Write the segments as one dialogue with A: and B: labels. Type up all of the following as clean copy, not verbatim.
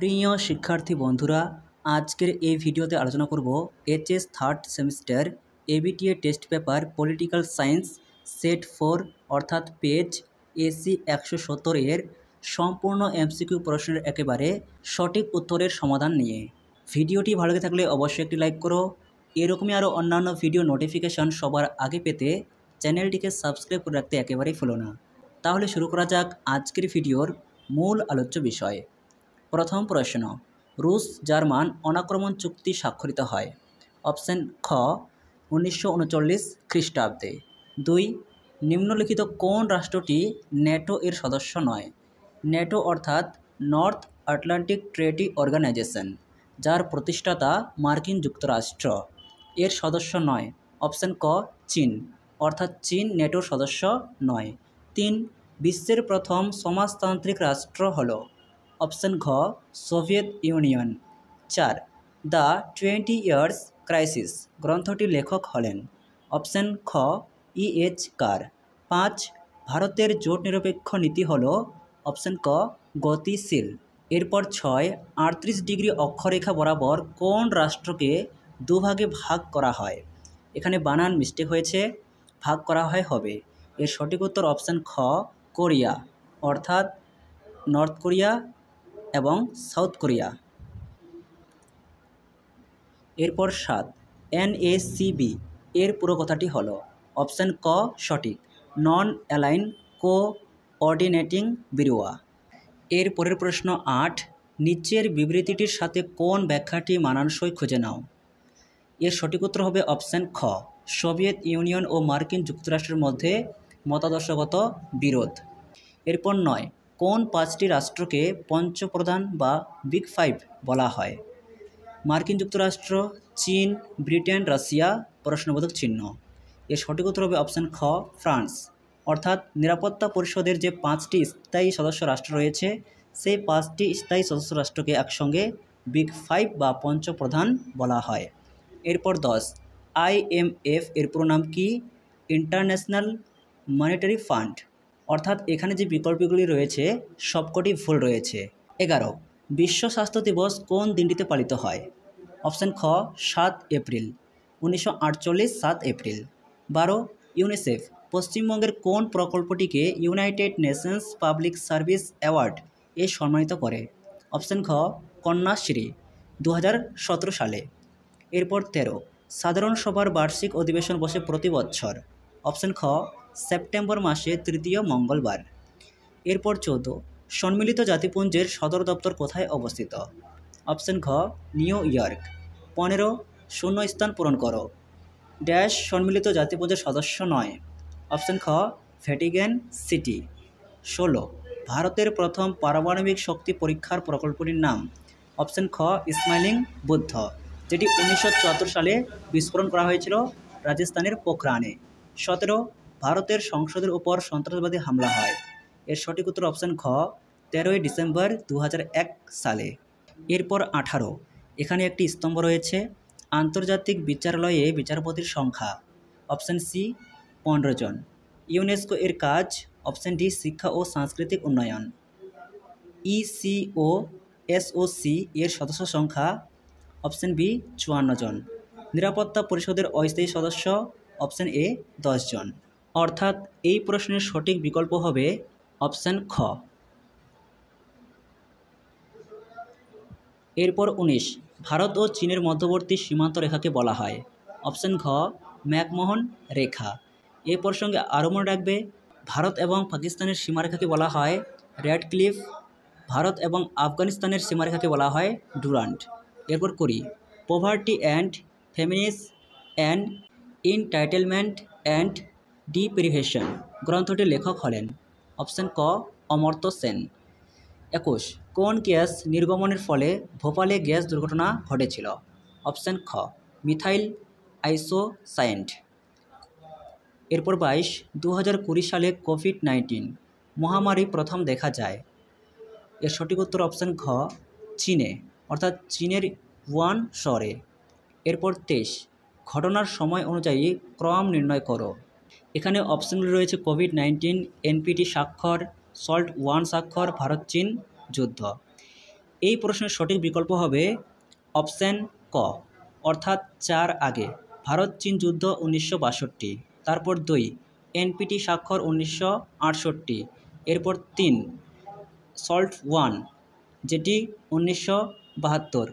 A: প্রিয় শিক্ষার্থী বন্ধুরা, আজকের এই ভিডিওতে আলোচনা করব HS third semester ABTA test paper political science set 4 অর্থাৎ পেজ এসি 170 এর সম্পূর্ণ এমসিকিউ প্রশ্নের একেবারে সঠিক উত্তরের সমাধান নিয়ে। ভিডিওটি ভালো লেগে থাকলে অবশ্যই একটি লাইক করো। এরকমই আরও অন্যান্য ভিডিও নোটিফিকেশন সবার আগে পেতে চ্যানেলটিকে সাবস্ক্রাইব করে রাখতে একেবারেই ভুলো না। তাহলে শুরু করা যাক আজকের ভিডিওর মূল আলোচ্য বিষয়। প্রথম প্রশ্ন, রুশ জার্মান অনাক্রমণ চুক্তি স্বাক্ষরিত হয়। অপশন খ 1939 খ্রিস্টাব্দে। 2. নিম্নলিখিত কোন রাষ্ট্রটি ন্যাটো এর সদস্য নয়? ন্যাটো অর্থাৎ নর্থ আটলান্টিক ট্রেটি অর্গানাইজেশন, যার প্রতিষ্ঠাতা মার্কিন যুক্তরাষ্ট্র, এর সদস্য নয়। অপশন ক চীন, অর্থাৎ চীন ন্যাটোর সদস্য নয়। 3. বিশ্বের প্রথম সমাজতান্ত্রিক রাষ্ট্র হল? অপশন ঘ Soviet Union. 4. The 20 years crisis গ্রন্থটির লেখক হলেন? অপশন খ ইএচ কার। 5. ভারতের জোট নিরপেক্ষ নীতি হল? অপশন ক গতিশীল। এরপর 6. 38 ডিগ্রি অক্ষরেখা বরাবর কোন রাষ্ট্রকে দুভাগে ভাগ করা হয়? এখানে বানান মিস্টেক হয়েছে, ভাগ করা হয় হবে। এর সঠিক উত্তর অপশন খ কোরিয়া, অর্থাৎ নর্থ কোরিয়া এবং সাউথ কোরিয়া। এরপর 7. NACB এর পুরো কথাটি হলো? অপশন ক সঠিক, নন অ্যালাইন কোঅর্ডিনেটিং ব্যুরো। এর পরের প্রশ্ন 8. নিচের বিবৃতিটির সাথে কোন ব্যাখ্যাটি মানানসই খুঁজে নাও? এর সঠিক উত্তর হবে অপশন খ সোভিয়েত ইউনিয়ন ও মার্কিন যুক্তরাষ্ট্রের মধ্যে মতাদর্শগত বিরোধ। এরপর 9. কোন 5টি রাষ্ট্রকে পঞ্চপ্রধান বা বিগ 5 বলা হয়? মার্কিন যুক্তরাষ্ট্র, চীন, ব্রিটেন, রাশিয়া, প্রশ্নবোধক চিহ্ন। এর সঠিক উত্তর হবে অপশন খ ফ্রান্স, অর্থাৎ নিরাপত্তা পরিষদের যে 5টি স্থায়ী সদস্য রাষ্ট্র রয়েছে সেই 5টি স্থায়ী সদস্য রাষ্ট্রকে একসঙ্গে বিগ 5 বা পঞ্চপ্রধান বলা হয়। এরপর 10. IMF এর পুরো নাম কি? ইন্টারন্যাশনাল মনিটারি ফান্ড, অর্থাৎ এখানে যে বিকল্পগুলি রয়েছে সবকটি ভুল রয়েছে। 11. বিশ্ব স্বাস্থ্য দিবস কোন দিনটিতে পালিত হয়? অপশন খ 7 এপ্রিল 1948, 7 এপ্রিল। 12. ইউনিসেফ পশ্চিমবঙ্গের কোন প্রকল্পটিকে United Nations public service award এ সম্মানিত করে? অপশন খ কন্যাশ্রী 2017 সালে। এরপর 13. সাধারণ সভার বার্ষিক অধিবেশন বসে প্রতি বছর? অপশন খ সেপ্টেম্বর মাসে 3য় মঙ্গলবার। এরপর 14. সম্মিলিত জাতিপুঞ্জের সদর দপ্তর কোথায় অবস্থিত? অপশন ঘ নিউ ইয়র্ক। 15. শূন্যস্থান পূরণ করো। ড্যাশ সম্মিলিত জাতিপুঞ্জের সদস্য নয়? অপশন খ ভ্যাটিকান সিটি। 16. ভারতের প্রথম পারমাণবিক শক্তি পরীক্ষার প্রকল্পটির নাম? অপশন খ স্মাইলিং বুদ্ধ, যেটি 1974 সালে বিস্ফোরণ করা হয়েছিল রাজস্থানের পোখরানে। 17. ভারতের সংসদের উপর সন্ত্রাসবাদী হামলা হয়? এর সঠিক উত্তর অপশন খ 13 ডিসেম্বর 2001 সালে। এরপর 18. এখানে একটি স্তম্ভ রয়েছে, আন্তর্জাতিক বিচারালয়ে বিচারপতির সংখ্যা? অপশন সি 15 জন। ইউনেস্কো এর কাজ? অপশন ডি শিক্ষা ও সাংস্কৃতিক উন্নয়ন। ECOSOC এর সদস্য সংখ্যা? অপশন বি 54 জন। নিরাপত্তা পরিষদের অস্থায়ী সদস্য? অপশন এ 10 জন। অর্থাৎ এই প্রশ্নের সঠিক বিকল্প হবে অপশন খ। এরপর 19. ভারত ও চীনের মধ্যবর্তী সীমান্ত রেখাকে বলা হয়? অপশন ঘ ম্যাকমোহন রেখা। এই প্রসঙ্গে আরও মনে রাখবে, ভারত এবং পাকিস্তানের সীমারেখাকে বলা হয় রেড ক্লিফ, ভারত এবং আফগানিস্তানের সীমারেখাকে বলা হয় ডুরান্ট। এরপর 20. পভার্টি অ্যান্ড ফেমিনিস অ্যান্ড ইনটাইটেলমেন্ট অ্যান্ড ডিপ্রিভেশন গ্রন্থটির লেখক হলেন? অপশন ক অমর্ত্য সেন। 21. কোন গ্যাস নির্গমনের ফলে ভোপালে গ্যাস দুর্ঘটনা ঘটেছিল? অপশন খ মিথাইল আইসোসায়েন্ট। এরপর 22. 2020 সালে কোভিড-19 মহামারী প্রথম দেখা যায়? এর সঠিক উত্তর অপশন ঘ চীনে, অর্থাৎ চীনের ওয়ান শহরে। এরপর 23. ঘটনার সময় অনুযায়ী ক্রম নির্ণয় করো। এখানে অপশনগুলি রয়েছে কোভিড-19, NPT স্বাক্ষর, সল্ট 1 স্বাক্ষর, ভারত চীন যুদ্ধ। এই প্রশ্নের সঠিক বিকল্প হবে অপশান ক অর্থাৎ 4 আগে। ভারত চীন যুদ্ধ 1962, তারপর 2 এনপিটি স্বাক্ষর 1968, এরপর 3 সল্ট 1 যেটি 1972,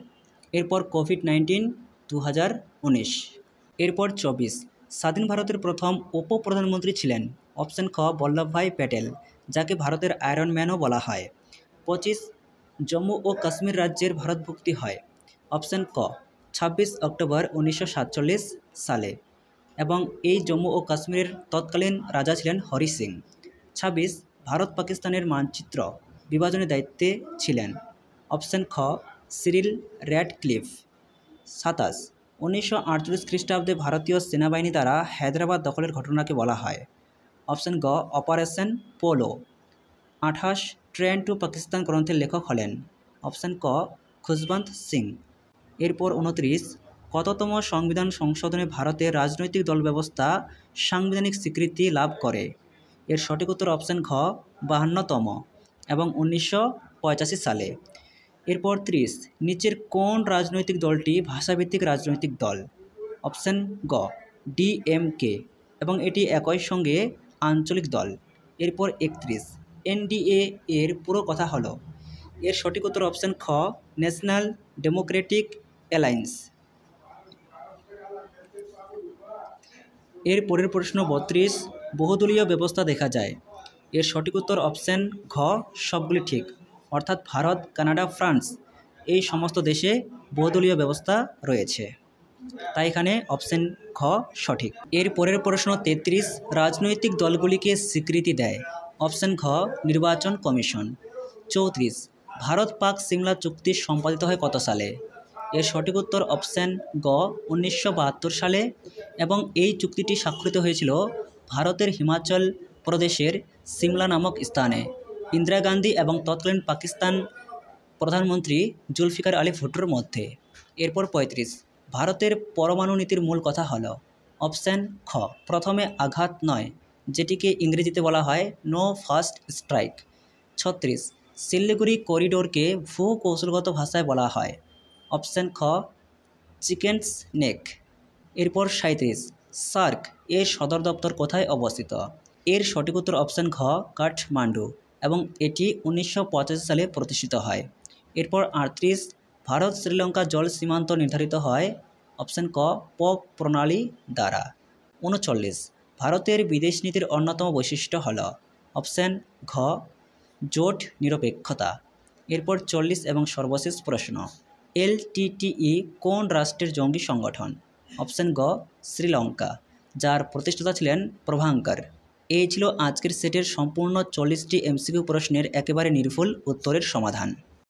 A: এরপর কোভিড-19 2019, এরপর 24 স্বাধীন ভারতের প্রথম উপপ্রধানমন্ত্রী ছিলেন অপশান খ বল্লভভাই প্যাটেল, যাকে ভারতের আয়রন ম্যানও বলা হয়। 25 জম্মু ও কাশ্মীর রাজ্যের ভারতভুক্তি হয় অপশান ক 26 অক্টোবর 1947 সালে, এবং এই জম্মু ও কাশ্মীরের তৎকালীন রাজা ছিলেন হরি সিং। 26 ভারত পাকিস্তানের মানচিত্র বিভাজনের দায়িত্বে ছিলেন অপশান খ সিরিল র্যাডক্লিফ। 27 1948 খ্রিস্টাব্দে ভারতীয় সেনাবাহিনী দ্বারা হায়দ্রাবাদ দখলের ঘটনাকে বলা হয় অপশান গ operation polo. 28 train to Pakistan গ্রন্থের লেখক হলেন অপশান ক খুশবন্ত সিং। এরপর 29 কততম সংবিধান সংশোধনে ভারতের রাজনৈতিক দল ব্যবস্থা সাংবিধানিক স্বীকৃতি লাভ করে? এর সঠিক উত্তর অপশান ঘ 52তম এবং 1985 সালে। এরপর 30 নিচের কোন রাজনৈতিক দলটি ভাষাভিত্তিক রাজনৈতিক দল? অপশান গ ডিএমকে, এবং এটি একই সঙ্গে আঞ্চলিক দল। এরপর 31 এনডিএ এর পুরো কথা হলো? এর সঠিক উত্তর অপশান খ ন্যাশনাল ডেমোক্রেটিক অ্যালায়েন্স। এর পরের প্রশ্ন 32 বহুদলীয় ব্যবস্থা দেখা যায়। এর সঠিক উত্তর অপশান ঘ সবগুলি ঠিক, অর্থাৎ ভারত, কানাডা, ফ্রান্স এই সমস্ত দেশে বহুদলীয় ব্যবস্থা রয়েছে, তাই এখানে অপশান ঘ সঠিক। এর পরের প্রশ্ন 33 রাজনৈতিক দলগুলিকে স্বীকৃতি দেয় অপশান ঘ নির্বাচন কমিশন। 34 ভারত পাক সিমলা চুক্তি সম্পাদিত হয় কত সালে? এর সঠিক উত্তর অপশান গ 1972 সালে, এবং এই চুক্তিটি স্বাক্ষরিত হয়েছিল ভারতের হিমাচল প্রদেশের সিমলা নামক স্থানে ইন্দিরা গান্ধী এবং তৎকালীন পাকিস্তান প্রধানমন্ত্রী জুলফিকার আলী ভুট্টোর মধ্যে। এরপর 35 ভারতের পরমাণু নীতির মূল কথা হলো? অপশান খ প্রথমে আঘাত নয়, যেটিকে ইংরেজিতে বলা হয় নো ফার্স্ট স্ট্রাইক। 36 শিলিগুড়ি করিডোরকে ভূকৌশলগত ভাষায় বলা হয়? অপশান খ চিকেন্স নেক। এরপর 37 সার্ক এর সদর দপ্তর কোথায় অবস্থিত? এর সঠিক উত্তর অপশান ঘ কাঠমান্ডু, এবং এটি 1985 সালে প্রতিষ্ঠিত হয়। এরপর 38 ভারত শ্রীলঙ্কা জল সীমান্ত নির্ধারিত হয়? অপশান ক পক প্রণালী দ্বারা। 39 ভারতের বিদেশ নীতির অন্যতম বৈশিষ্ট্য হল? অপশান ঘ জোট নিরপেক্ষতা। এরপর 40 এবং সর্বশেষ প্রশ্ন এলটিটিই কোন রাষ্ট্রের জঙ্গি সংগঠন? অপশান গ শ্রীলঙ্কা, যার প্রতিষ্ঠাতা ছিলেন প্রভাঙ্কর। এই ছিল আজকের সেটের সম্পূর্ণ 40টি এমসিকিউ প্রশ্নের একেবারে নির্ভুল উত্তরের সমাধান।